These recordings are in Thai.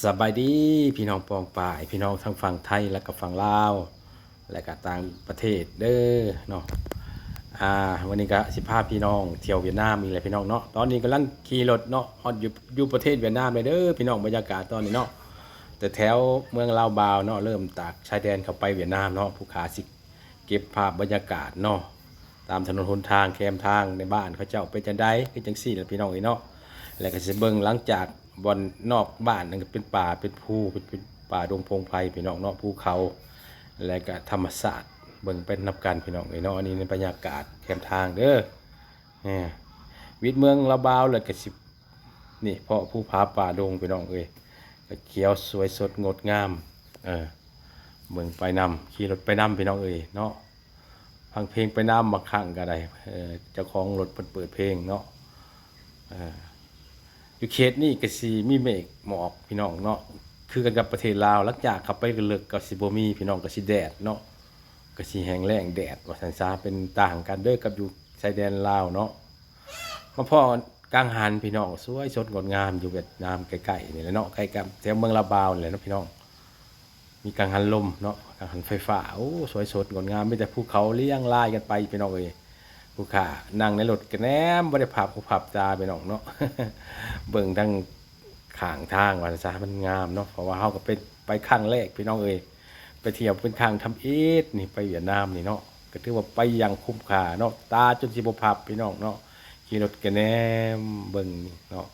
สบายดีพี่น้องปองป่ายพี่น้องทั้งฝั่งไทยและก็ฝั่งลาวและก็ต่างประเทศเด้อเนาะวันนี้ก็15พี่น้องเที่ยวเวียดนามมีอะไรพี่น้องเนาะตอนนี้กำลังขี่รถเนาะฮอดอยู่ประเทศเวียดนามเลยเด้อพี่น้องบรรยากาศตอนนี้เนาะแต่แถวเมืองลาวบาวเนาะเริ่มตากชายแดนเข้าไปเวียดนามเนาะผู้ขาสิเก็บภาพบรรยากาศเนาะตามถนนหนทางแคมทางในบ้านเขาเจ้าเป็นจังได๋คือจังซี่แหละพี่น้องเนาะแล้วก็สิเบิ่งหลังจากบอนนอกบ้านนั่นก็เป็นป่าเป็นภูเป็นป่าดงพงไพรพี่น้องเนาะภูเขาและก็ธรรมศาสตร์เบิ่งเป็นนับกันพี่น้องเนาะอันนี้ในบรรยากาศแคมทางเด้อวิทย์เมืองละบาวเลยก็สินี่เพราะภูผาป่าดงพี่น้องก็เขียวสวยสดงดงามเบิ่งไปนำขี่รถไปนำพี่น้องเนาะฟังเพลงไปนำบางครั้งก็ได้เจ้าของรถเปิดเพลงเนาะอยู่เขตนี่ก็สิมีเมฆหมอกพี่น้องเนาะคือกันกับประเทศลาวหลังจากขับไปกันเลิกก็สิบ่มีพี่น้องก็สิแดดเนาะก็สิแห้งแล้งแดดว่าซั่นซะเป็นต่างกันเด้อกับอยู่ชายแดนลาวเนาะมาพ่อกลางหันพี่น้องสวยสดงดงามอยู่เวียดนามใกล้ๆนี่แหละเนาะใกล้กับแถวเมืองลาวบาวนี่แหละเนาะพี่น้องมีกังหันลมเนาะกังหันไฟฟ้าโอ้สวยสดงดงามมีแต่ภูเขาเลี้ยงรายกันไปพี่น้องผู้ขานั่งในรถกันแนมบ่ได้ผับตาไปน้องเนาะ เบิ่งทั้งข้างทางว่าซะมันงามเนาะเพราะว่าเฮาก็เป็นไปครั้งแรกพี่น้องไปเที่ยวเป็นครั้งทำอิฐนี่ไปเวียดนามนี่เนาะก็ถือว่าไปอย่างคุ้มค่าเนาะตาจนสิบ่ผับพี่น้องเนาะขี่รถกันแนมเบิ่งนี่เนาะ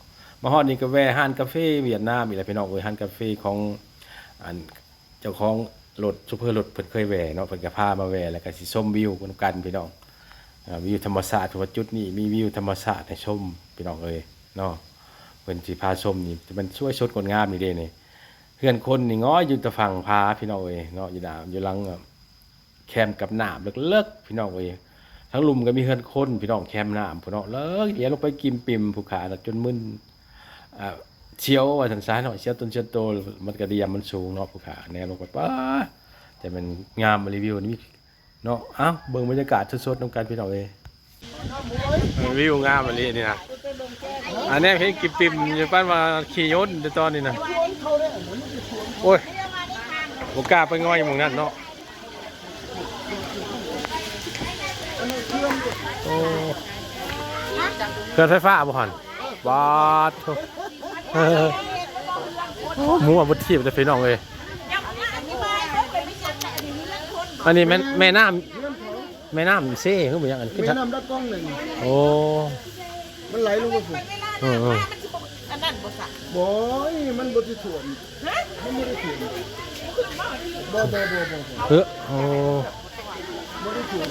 มาฮอดนี่ก็แวะร้านกาแฟเวียดนามอีกแล้วพี่น้องร้านกาแฟของอันเจ้าของรถซุปเปอร์รถเพิ่นเคยแวะเนาะเพิ่นก็พามาแวะแล้วก็สิชมวิวกันพี่น้องวิวธรรมชาติทุกจุดนี่มีวิวธรรมชาติให้ชมพี่น้องเนาะเพิ่นสิพาชมนี่มันช่วยชดงดงามนี่เด้นี่เพื่อนคนนี่ง้อยอยู่ตะฝั่งพาพี่น้องเนาะอยู่ดาวอยู่หลังแคมกับน้ำเลิกๆพี่น้องทั้งลุมก็มีเพื่อนคนพี่น้องแคมน้ำพี่น้องเลิกเดี๋ยวลงไปกิมปิมภูขาจนมึนเชียวว่าซั่นซะเนาะเชียวต้นเชียวโตมันก็ดีมันสูงเนาะภูขาแนวลงไปป้าแต่มันงามรีวิวนี่เนาะเอ้าเบิ่งบรรยากาศสดๆนำกันพี่น้องวิวงามอันนี้นี่นะอันนี้เพลงกิบปิมอยู่บ้านว่าขี่ยนต์ในตอนนี้นะโอ้ยโอกล้าไปง่อยหมู่นั้นเนาะโอ้เครื่องไฟฟ้าบ่หันบาดหมูอ่ะบุตรทีบจะพี่น้องอันนี้แม่น้ำเซ่คือเหมือนอย่างนั้นแม่น้ำดักกล้องหนึ่งโอ้มันไหลลงไปฝุ่นอันนั้นบ่สักบ่อยมันบ่ได้ถ่วมมันไม่ได้ถ่วมบ่โอ้บ่ได้ถ่วม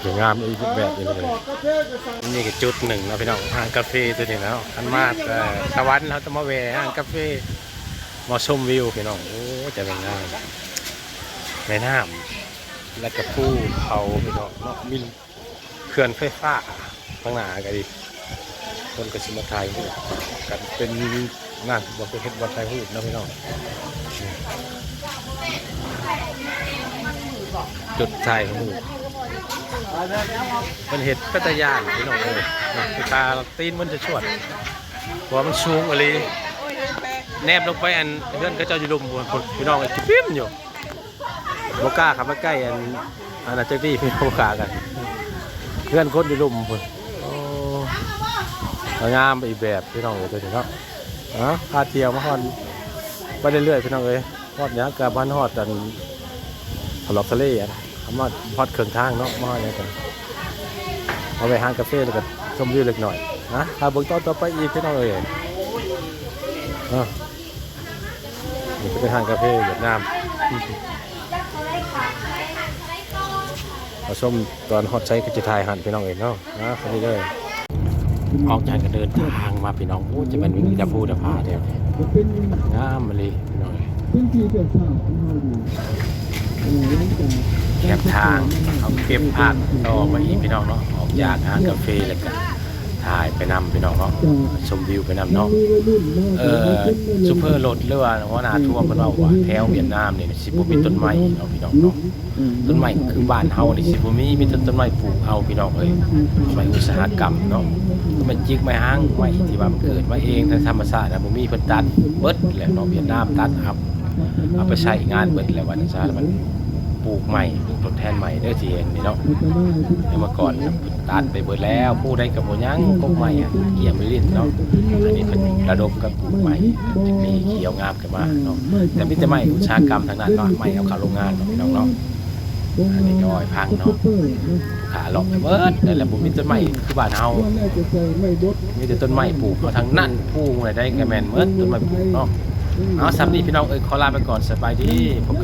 สวยงามอีกแบบนึงเลยนี่ก็จุดหนึ่งนะพี่น้องห้างกาแฟตัวนี้แล้วอันมากตะวันเราจะมาแวะห้างกาแฟมาชมวิวพี่น้องโอ้จะเป็นงามแม่น้ำและก็ภูเขาพี่น้องเนาะมีเขื่อนไฟฟ้าข้างหน้าก็ดีคนก็สิมาถ่ายรูปกันเป็นงานบ่เป็นเฮ็ดบ่ถ่ายรูปนะพี่น้องจุดถ่ายรูปมันเห็ดปัตยานพี่น้องตาตีนมันจะชวดเพราะมันสูงอะไรแนบลงไปอันเพื่อนก็จะอยู่ลุมพี่น้องปิ้มอยู่โบก้าขับมาใกล้อันน่ะเจ้าที่พี่โบก้ากันเพื่อนคนอยู่ลุมพุ่นงามไปอีกแบบพี่น้องตัวนี้เนาะพาเที่ยวมาฮอดไปเรื่อยๆพี่น้องฮอดเนี้ยกับบ้านฮอดกันถลอกทะเลคำว่าฮอดเครื่องทางเนาะมาเนี่ยกันเอาไปห้างกาแฟแล้วก็ชมวิวเล็กหน่อยนะถ้าเบิ่งต่อไปอีกพี่น้องนี่ก็เป็นห้างกาแฟเวียดนามมาชมตอนฮอตไซค์ก็จะถ่ายหันพี่น้องเนาะนะคนนี้เลยออกจากกันเดินทางมาพี่น้องโอ้จะเป็นวิ่งจะพูดจะพาเดียวงามเลยพี่น้องแคบทางเขาเก็บภาพต่อมาอีกพี่น้องเนาะออกจากห้างกาแฟแล้วก็ ถ่ายไปนำพี่น้องเนาะชมวิวไปนำเนาะซูเปอร์รถหรือว่าหัวหน้าทัวร์เพิ่นว่าแถวเวียดนามนี่สิบ่มีต้นไม้เนาะพี่น้องเนาะต้นไม้คือบ้านเฮานี่สิบ่มีแต่ต้นไม้ปลูกเอาพี่น้องเอ้ยไม้อุตสาหกรรมเนาะต้นไม้จิกไม้หางไม้ที่ว่ามันเกิดมาเองทางธรรมชาติน่ะบ่มีเพิ่นตัดเบิดแล้วเนาะเวียดนามตัดเอาไปใช้งานเบิดแล้วว่าจังซั่นมันปลูกใหม่ปลูกทดแทนใหม่เด้อสิเห็นนี่เนาะเมื่อก่อนตัดไปเบิดแล้วผู้ใดก็บ่ยังกกใหม่เกี่ยมไปลิ้นเนาะอันนี้เพิ่นระดมกับปลูกใหม่จะมีเขียวงามขึ้นมาเนาะแต่มีแต่ไม้อุตสาหกรรมทางนั้นเนาะไม้เอาเข้าโรงงานเนาะพี่น้องเนาะอันนี้ก็อ้อยพังเนาะขาเลาะไปเบิดนั่นแหละบ่มีต้นไม้คือบ้านเฮามีแต่ต้นไม้ปลูกเอาทางนั้นปลูกไว้ได้ก็แม่นเบิดต้นไม้ปลูกเนาะเอาสำหรับนี้พี่น้องขอลาไปก่อนสบายดีพบกัน